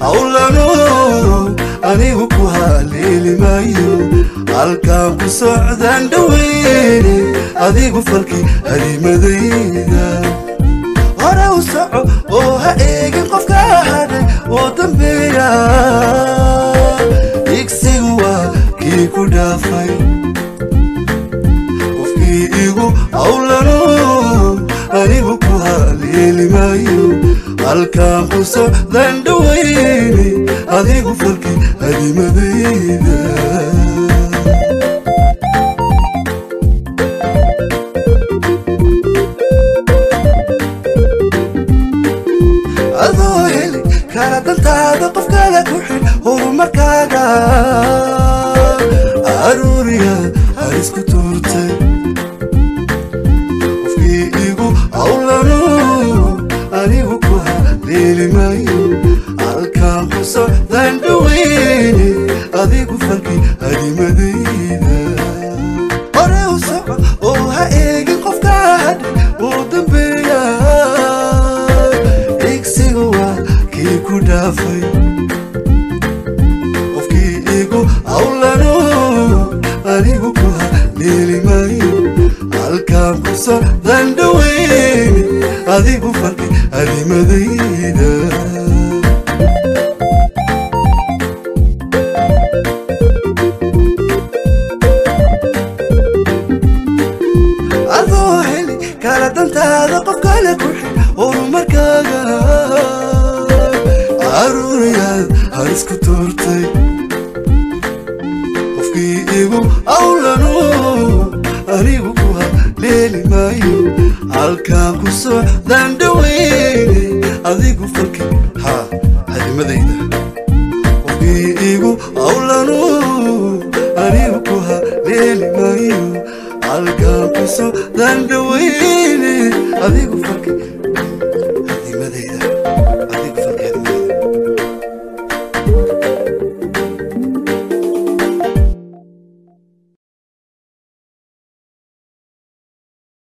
hawlano anigu ku haleeli maayo halkaan ku socdaan dhaweyne adigu falki halimadayda hore u soco oo ha eegin qofka hadhay oo dambeeya igsigu waa kii ku dhaafay qofkii igu hawlano anigu ku haleeli maayo halkaan ku socdaan dhaweyne adigu falki halimadayda dantaada qofkaaga ku xidh horumarkaaga aruuriya harisku tuurtay qofkii igu hawlano anigu ku haleeli maayo halkaan ku socdaan dhaweyne adigu falki halimadayda hore u soco oo ha eegin qofka hadhay oo dambeeya igsigu waa kii ku dhaafay qofkii igu hawlano anigu ku haleeli maayo halkaan ku socdaan dhaweyne adigu falki halimadayda adoo heli kala dantaada qofkale ku xidh horumarkaaga aruuriyaad harisku tuurtay qofkii igu hawlano anigu ku haleeli maayo halkaan ku socdaan dhaweyne adigu falki halimadayda qofkii igu hawlano anigu ku haleeli maayo halkaan ku socdaan dhaweyne adigu falki